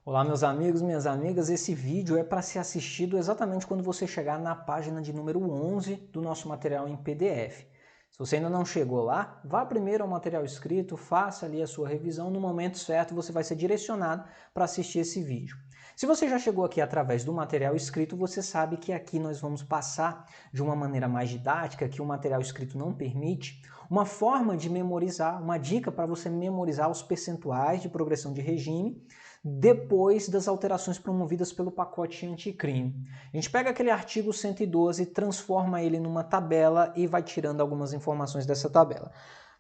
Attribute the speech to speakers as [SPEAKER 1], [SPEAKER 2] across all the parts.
[SPEAKER 1] Olá, meus amigos, minhas amigas, esse vídeo é para ser assistido exatamente quando você chegar na página de número 11 do nosso material em PDF. Se você ainda não chegou lá, vá primeiro ao material escrito, faça ali a sua revisão, no momento certo você vai ser direcionado para assistir esse vídeo. Se você já chegou aqui através do material escrito, você sabe que aqui nós vamos passar de uma maneira mais didática, que o material escrito não permite, uma forma de memorizar, uma dica para você memorizar os percentuais de progressão de regime depois das alterações promovidas pelo pacote anticrime. A gente pega aquele artigo 112, transforma ele numa tabela e vai tirando algumas informações dessa tabela.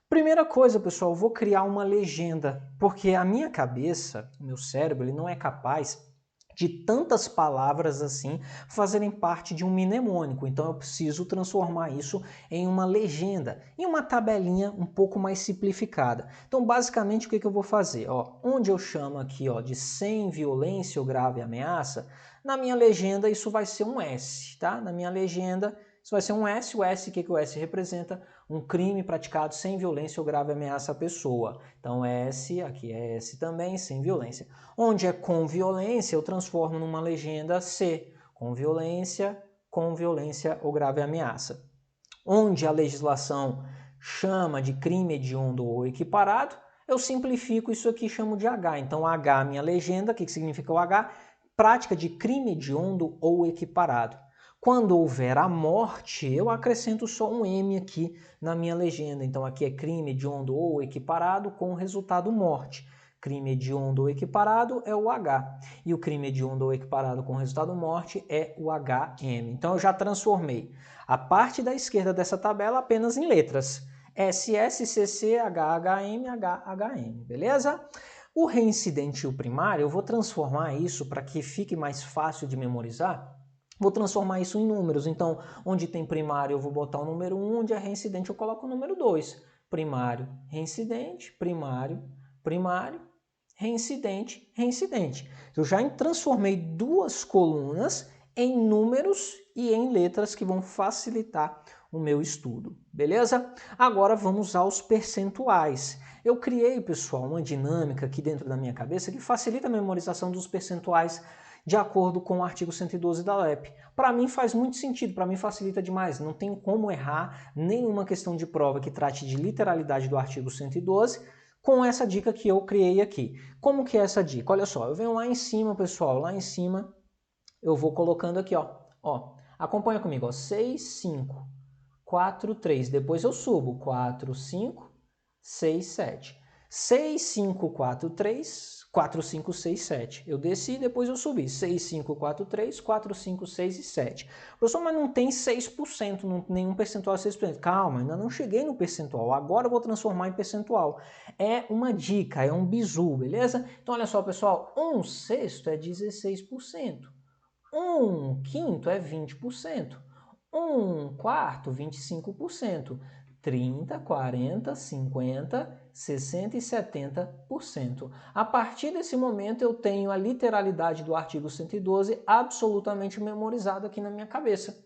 [SPEAKER 1] Primeira coisa, pessoal, eu vou criar uma legenda, porque a minha cabeça, o meu cérebro, ele não é capaz de tantas palavras assim fazerem parte de um mnemônico. Então eu preciso transformar isso em uma legenda, em uma tabelinha um pouco mais simplificada. Então basicamente o que eu vou fazer? Onde eu chamo aqui de sem violência ou grave ameaça, na minha legenda isso vai ser um S, tá? Na minha legenda isso vai ser um S. O S, o que o S representa? Um crime praticado sem violência ou grave ameaça à pessoa. Então S, aqui é S também, sem violência. Onde é com violência, eu transformo numa legenda C, com violência ou grave ameaça. Onde a legislação chama de crime hediondo ou equiparado, eu simplifico isso aqui e chamo de H. Então H, minha legenda, o que significa o H? Prática de crime hediondo ou equiparado. Quando houver a morte, eu acrescento só um M aqui na minha legenda. Então aqui é crime hediondo ou equiparado com o resultado morte. Crime hediondo ou equiparado é o H. E o crime hediondo ou equiparado com o resultado morte é o HM. Então eu já transformei a parte da esquerda dessa tabela apenas em letras. SS, CC, HHM, HHM, beleza? O reincidente e o primário, eu vou transformar isso para que fique mais fácil de memorizar. Vou transformar isso em números. Então, onde tem primário eu vou botar o número 1, onde é reincidente eu coloco o número 2. Primário, reincidente, primário, primário, reincidente, reincidente. Eu já transformei duas colunas em números e em letras que vão facilitar o meu estudo, beleza? Agora vamos aos percentuais. Eu criei, pessoal, uma dinâmica aqui dentro da minha cabeça que facilita a memorização dos percentuais de acordo com o artigo 112 da LEP. Para mim faz muito sentido, para mim facilita demais, não tem como errar nenhuma questão de prova que trate de literalidade do artigo 112 com essa dica que eu criei aqui. Como que é essa dica? Olha só, eu venho lá em cima, pessoal, lá em cima eu vou colocando aqui, acompanha comigo, 6, 5, 4, 3, depois eu subo, 4, 5, 6, 7. 6, 5, 4, 3, 4, 5, 6, 7. Eu desci, depois eu subi. 6, 5, 4, 3, 4, 5, 6 e 7. Professor, mas não tem 6%, nenhum percentual de 6%. Calma, ainda não cheguei no percentual. Agora eu vou transformar em percentual. É uma dica, é um bizu, beleza? Então, olha só, pessoal. 1/6 é 16%. 1/5 é 20%. 1/4, 25%. 30, 40, 50, 60 e 70%. A partir desse momento eu tenho a literalidade do artigo 112 absolutamente memorizada aqui na minha cabeça.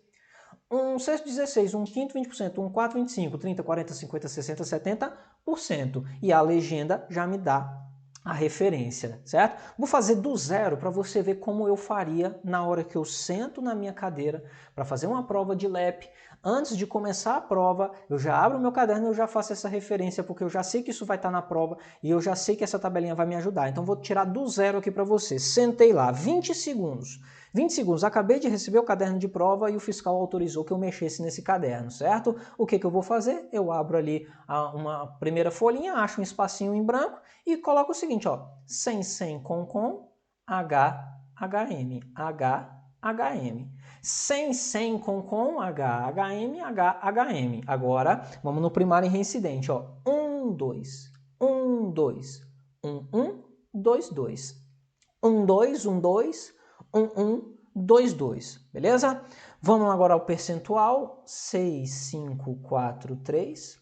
[SPEAKER 1] 1/6, 16, 1/5, 20%, 1/4, 25, 30, 40, 50, 60, 70%. E a legenda já me dá a referência, certo? Vou fazer do zero para você ver como eu faria na hora que eu sento na minha cadeira para fazer uma prova de LEP. Antes de começar a prova, eu já abro o meu caderno e eu já faço essa referência, porque eu já sei que isso vai estar na prova e eu já sei que essa tabelinha vai me ajudar. Então vou tirar do zero aqui para você. Sentei lá, 20 segundos. 20 segundos, acabei de receber o caderno de prova e o fiscal autorizou que eu mexesse nesse caderno, certo? O que eu vou fazer? Eu abro ali uma primeira folhinha, acho um espacinho em branco e coloco o seguinte, sem, com, HHM, HHM. Sem, com, HHM, HHM. Agora, vamos no primário e reincidente, 1, 2, 1, 2, 1, 1, 2, 2. 1, 2, 1, 2, 1, 1, 2, 2, beleza? Vamos agora ao percentual, 6, 5, 4, 3,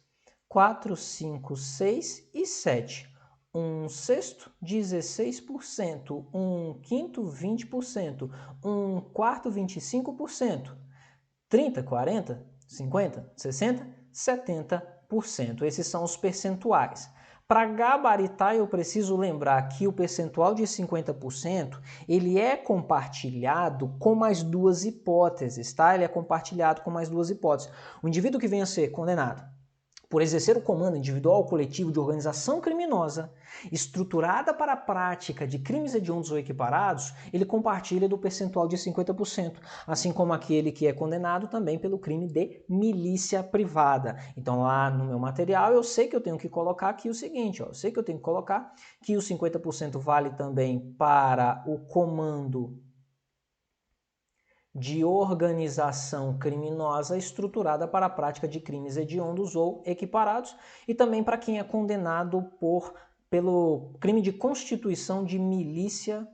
[SPEAKER 1] 4, 5, 6 e 7. 1/6, 16%, 1/5, 20%, 1/4, 25%, 30, 40, 50, 60, 70%. Esses são os percentuais. Para gabaritar, eu preciso lembrar que o percentual de 50% ele é compartilhado com mais duas hipóteses, tá? Ele é compartilhado com mais duas hipóteses. O indivíduo que venha a ser condenado por exercer o comando individual ou coletivo de organização criminosa estruturada para a prática de crimes hediondos ou equiparados, ele compartilha do percentual de 50%, assim como aquele que é condenado também pelo crime de milícia privada. Então lá no meu material eu sei que eu tenho que colocar aqui o seguinte, ó, eu sei que eu tenho que colocar que os 50% vale também para o comando de organização criminosa estruturada para a prática de crimes hediondos ou equiparados e também para quem é condenado pelo crime de constituição de milícia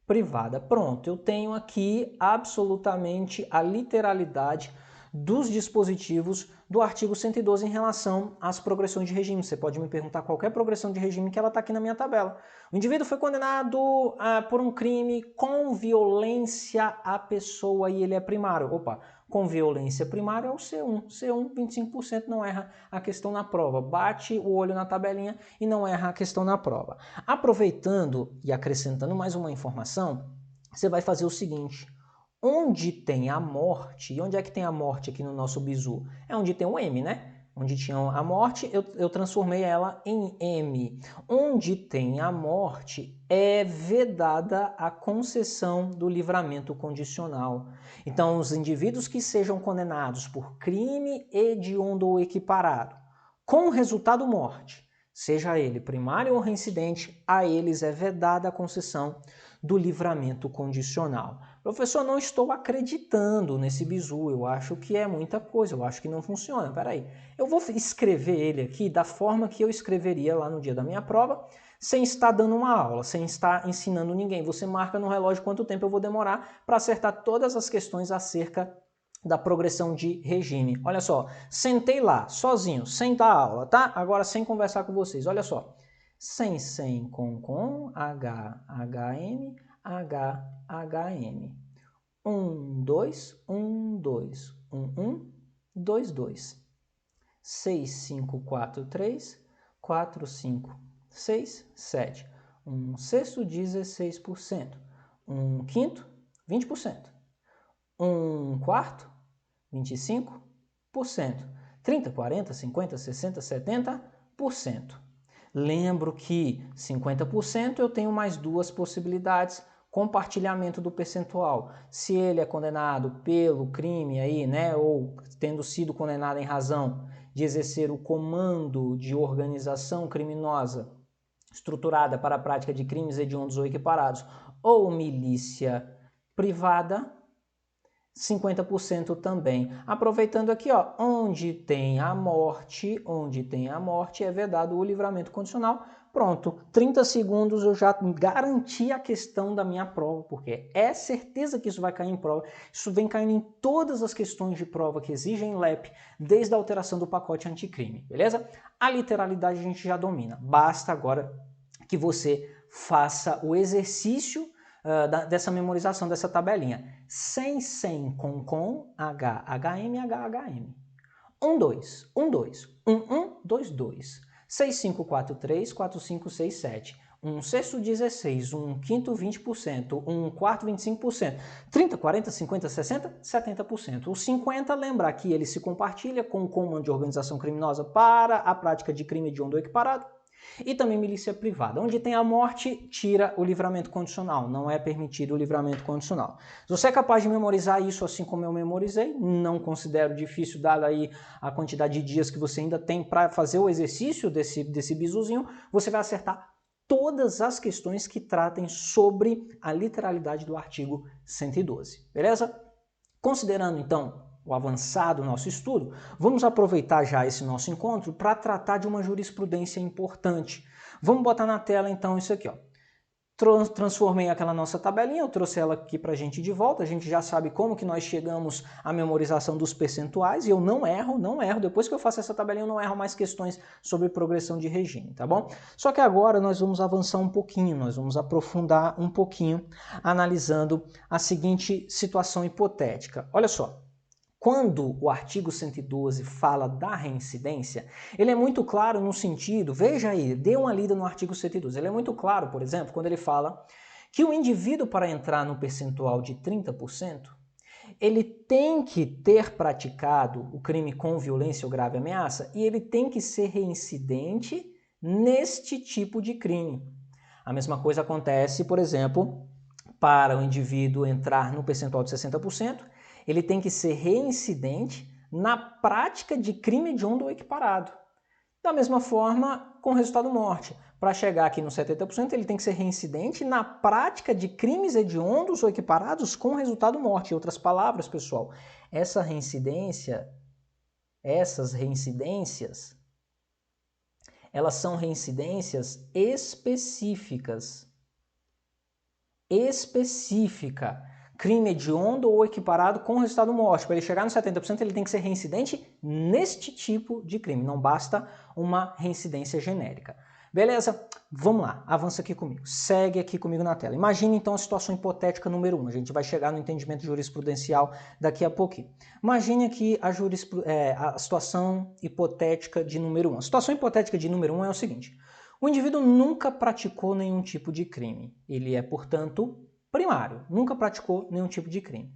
[SPEAKER 1] privada. Pronto, eu tenho aqui absolutamente a literalidade dos dispositivos do artigo 112 em relação às progressões de regime. Você pode me perguntar qualquer progressão de regime que ela está aqui na minha tabela. O indivíduo foi condenado por um crime com violência à pessoa e ele é primário. Opa, com violência primária é o C1. C1, 25% não erra a questão na prova. Bate o olho na tabelinha e não erra a questão na prova. Aproveitando e acrescentando mais uma informação, você vai fazer o seguinte. Onde tem a morte, e onde é que tem a morte aqui no nosso bizu? É onde tem o M, né? Onde tinha a morte, eu transformei ela em M. Onde tem a morte, é vedada a concessão do livramento condicional. Então, os indivíduos que sejam condenados por crime hediondo ou equiparado, com resultado morte, seja ele primário ou reincidente, a eles é vedada a concessão do livramento condicional. Professor, não estou acreditando nesse bizu, eu acho que é muita coisa, eu acho que não funciona. Peraí, eu vou escrever ele aqui da forma que eu escreveria lá no dia da minha prova, sem estar dando uma aula, sem estar ensinando ninguém. Você marca no relógio quanto tempo eu vou demorar para acertar todas as questões acerca da progressão de regime. Olha só, sentei lá, sozinho, sem dar aula, tá? Agora sem conversar com vocês, olha só. Sem, com, H, HM, H, HM. 1, 2, 1, 2, 1, 2, 2. 6, 5, 4, 3, 4, 5, 6, 7. 1 sexto, 16%. 1 quinto, 20%. 1 quarto, 25%. 30, 40, 50, 60, 70%. Lembro que 50% eu tenho mais duas possibilidades, compartilhamento do percentual. Se ele é condenado pelo crime aí, né, ou tendo sido condenado em razão de exercer o comando de organização criminosa estruturada para a prática de crimes hediondos ou equiparados, ou milícia privada, 50% também. Aproveitando aqui, ó, onde tem a morte é vedado o livramento condicional. Pronto, 30 segundos eu já garanti a questão da minha prova, porque é certeza que isso vai cair em prova. Isso vem caindo em todas as questões de prova que exigem LEP, desde a alteração do pacote anticrime, beleza? A literalidade a gente já domina. Basta agora que você faça o exercício dessa memorização dessa tabelinha. Sem, com, H, HM, H, HM. 1, 2, 1, 2, 1, 1, 2, 2. 6, 5, 4, 3, 4, 5, 6, 7. 1 sexto, 16. 1 quinto, 20%. 1 quarto, 25%. 30, 40, 50, 60, 70%. O 50, lembrar que ele se compartilha com o comando de organização criminosa para a prática de crime hediondo ou equiparado. E também milícia privada. Onde tem a morte, tira o livramento condicional. Não é permitido o livramento condicional. Se você é capaz de memorizar isso assim como eu memorizei, não considero difícil, dada aí a quantidade de dias que você ainda tem para fazer o exercício desse bizuzinho, você vai acertar todas as questões que tratem sobre a literalidade do artigo 112. Beleza? Considerando, então, o avançado nosso estudo, vamos aproveitar já esse nosso encontro para tratar de uma jurisprudência importante. Vamos botar na tela então isso aqui, ó. Transformei aquela nossa tabelinha, eu trouxe ela aqui para a gente de volta, a gente já sabe como que nós chegamos à memorização dos percentuais e eu não erro, depois que eu faço essa tabelinha eu não erro mais questões sobre progressão de regime, tá bom? Só que agora nós vamos avançar um pouquinho, nós vamos aprofundar um pouquinho, analisando a seguinte situação hipotética. Olha só. quando o artigo 112 fala da reincidência, ele é muito claro no sentido, veja aí, dê uma lida no artigo 112, ele é muito claro, por exemplo, quando ele fala que o indivíduo, para entrar no percentual de 30%, ele tem que ter praticado o crime com violência ou grave ameaça e ele tem que ser reincidente neste tipo de crime. A mesma coisa acontece, por exemplo, para o indivíduo entrar no percentual de 60%, ele tem que ser reincidente na prática de crime hediondo ou equiparado. Da mesma forma, com resultado morte. Para chegar aqui no 70%, ele tem que ser reincidente na prática de crimes hediondos ou equiparados com resultado morte. Em outras palavras, pessoal, essas reincidências, elas são reincidências específicas. Crime hediondo ou equiparado com resultado morte. Para ele chegar no 70%, ele tem que ser reincidente neste tipo de crime. Não basta uma reincidência genérica. Beleza? Vamos lá, avança aqui comigo. Segue aqui comigo na tela. Imagine então a situação hipotética número 1. A gente vai chegar no entendimento jurisprudencial daqui a pouquinho. Imagine aqui a situação hipotética de número 1. A situação hipotética de número 1 é o seguinte. O indivíduo nunca praticou nenhum tipo de crime. Ele é, portanto, primário. Nunca praticou nenhum tipo de crime.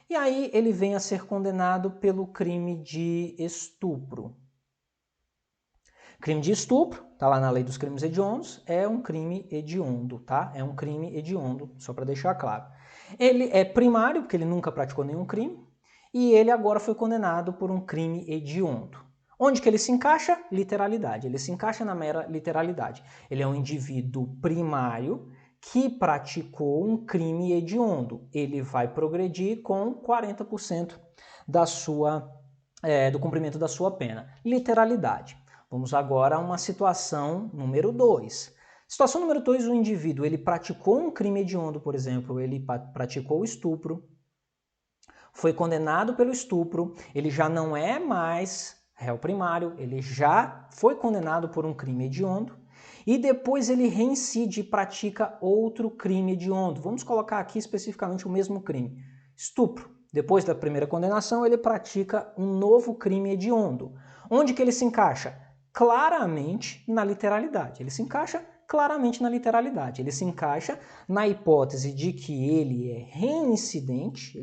[SPEAKER 1] E aí ele vem a ser condenado pelo crime de estupro. Crime de estupro, tá lá na lei dos crimes hediondos, é um crime hediondo, tá? É um crime hediondo, só para deixar claro. Ele é primário, porque ele nunca praticou nenhum crime, e ele agora foi condenado por um crime hediondo. Onde que ele se encaixa? Literalidade. Ele se encaixa na mera literalidade. Ele é um indivíduo primário que praticou um crime hediondo. Ele vai progredir com 40% do cumprimento da sua pena. Literalidade. Vamos agora a uma situação número 2. Situação número 2, o indivíduo ele praticou um crime hediondo, por exemplo, ele praticou estupro, foi condenado pelo estupro, ele já não é mais réu primário, ele já foi condenado por um crime hediondo e depois ele reincide e pratica outro crime hediondo. Vamos colocar aqui especificamente o mesmo crime, estupro. Depois da primeira condenação, ele pratica um novo crime hediondo. Onde que ele se encaixa? Claramente na literalidade. Ele se encaixa claramente na literalidade. Ele se encaixa na hipótese de que ele é reincidente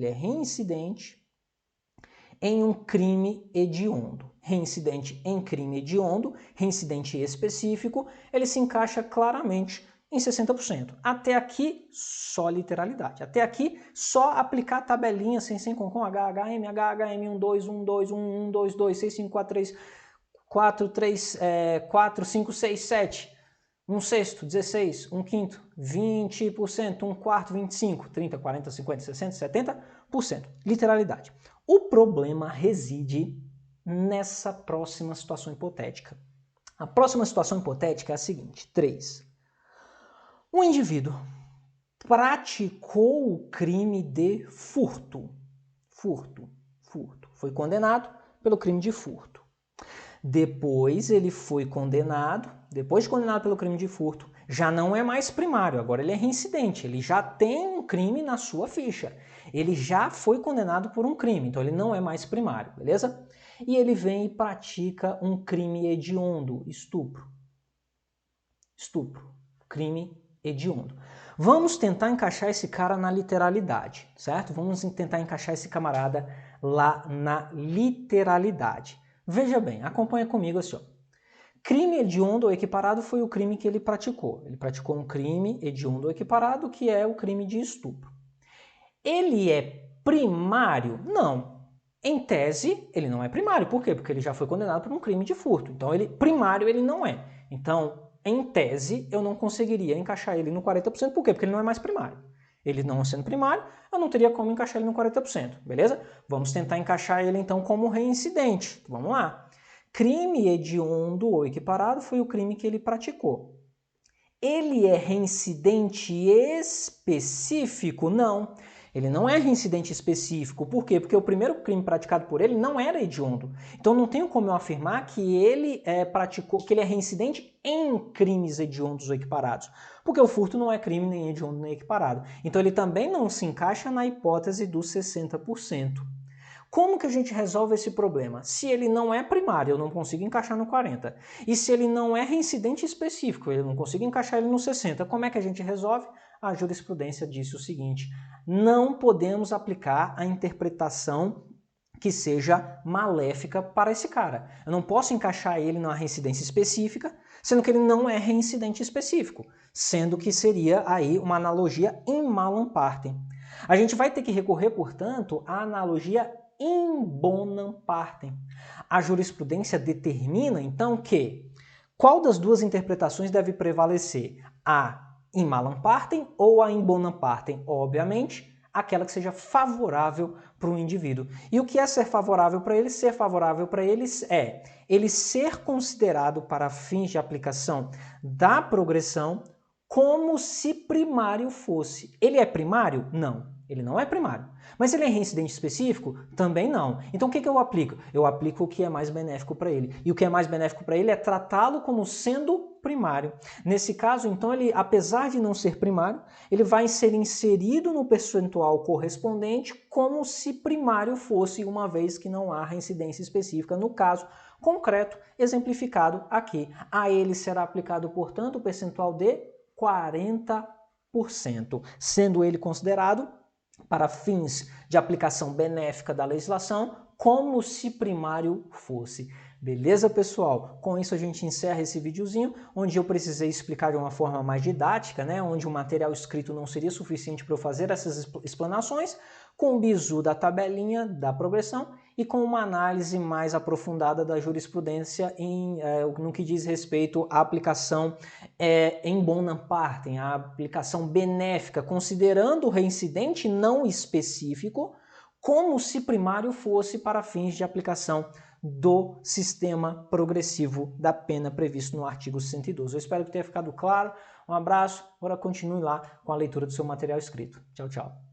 [SPEAKER 1] em um crime hediondo. Reincidente em crime hediondo, reincidente específico, ele se encaixa claramente em 60%. Até aqui, só literalidade. Até aqui, só aplicar a tabelinha sem com HHM, 1, 2, 1, 2, 1, 1, 2, 2, 6, 5, 4, 3, 4, 5, 6, 7, 1 sexto, 16, 1 quinto, 20%, 1 quarto, 25%, 30%, 40%, 50%, 60%, 70%. Literalidade. O problema reside nessa próxima situação hipotética. A próxima situação hipotética é a seguinte, 3. O indivíduo praticou o crime de furto. Foi condenado pelo crime de furto. Depois ele foi condenado, depois de condenado pelo crime de furto, já não é mais primário, agora ele é reincidente, ele já tem um crime na sua ficha. Ele já foi condenado por um crime, então ele não é mais primário, beleza? E ele vem e pratica um crime hediondo, estupro. Crime hediondo. Vamos tentar encaixar esse cara na literalidade, certo? Vamos tentar encaixar esse camarada lá na literalidade. Veja bem, acompanha comigo assim, ó. Crime hediondo ou equiparado foi o crime que ele praticou. Ele praticou um crime hediondo ou equiparado, que é o crime de estupro. Ele é primário? Não. Em tese, ele não é primário. Por quê? Porque ele já foi condenado por um crime de furto. Então, primário ele não é. Então, em tese, eu não conseguiria encaixar ele no 40%. Por quê? Porque ele não é mais primário. Ele não sendo primário, eu não teria como encaixar ele no 40%, beleza? Vamos tentar encaixar ele então como reincidente. Vamos lá. Crime hediondo ou equiparado foi o crime que ele praticou. Ele é reincidente específico? Não. Ele não é reincidente específico. Por quê? Porque o primeiro crime praticado por ele não era hediondo. Então não tenho como eu afirmar que ele que ele é reincidente em crimes hediondos ou equiparados. Porque o furto não é crime nem hediondo nem equiparado. Então ele também não se encaixa na hipótese dos 60%. Como que a gente resolve esse problema? Se ele não é primário, eu não consigo encaixar no 40. E se ele não é reincidente específico, eu não consigo encaixar ele no 60, como é que a gente resolve? A jurisprudência disse o seguinte: não podemos aplicar a interpretação que seja maléfica para esse cara. Eu não posso encaixar ele numa reincidência específica, sendo que ele não é reincidente específico, sendo que seria aí uma analogia in malam partem. A gente vai ter que recorrer, portanto, à analogia in bonam partem. A jurisprudência determina, então, que qual das duas interpretações deve prevalecer? A in malam partem ou a in bonam partem? Obviamente, aquela que seja favorável para o indivíduo. E o que é ser favorável para eles? Ser favorável para eles é ele ser considerado para fins de aplicação da progressão como se primário fosse. Ele é primário? Não, ele não é primário. Mas ele é reincidente específico? Também não. Então o que eu aplico? Eu aplico o que é mais benéfico para ele. E o que é mais benéfico para ele é tratá-lo como sendo primário. Nesse caso, então, ele, apesar de não ser primário, ele vai ser inserido no percentual correspondente como se primário fosse, uma vez que não há reincidência específica no caso concreto exemplificado aqui. A ele será aplicado, portanto, o percentual de 40%, sendo ele considerado, para fins de aplicação benéfica da legislação, como se primário fosse. Beleza, pessoal? Com isso a gente encerra esse videozinho, onde eu precisei explicar de uma forma mais didática, né? Onde o material escrito não seria suficiente para eu fazer essas explanações, com o bizu da tabelinha da progressão e com uma análise mais aprofundada da jurisprudência no que diz respeito à aplicação em bonam partem, a aplicação benéfica, considerando o reincidente não específico como se primário fosse para fins de aplicação do sistema progressivo da pena previsto no artigo 112. Eu espero que tenha ficado claro. Um abraço, agora continue lá com a leitura do seu material escrito. Tchau, tchau.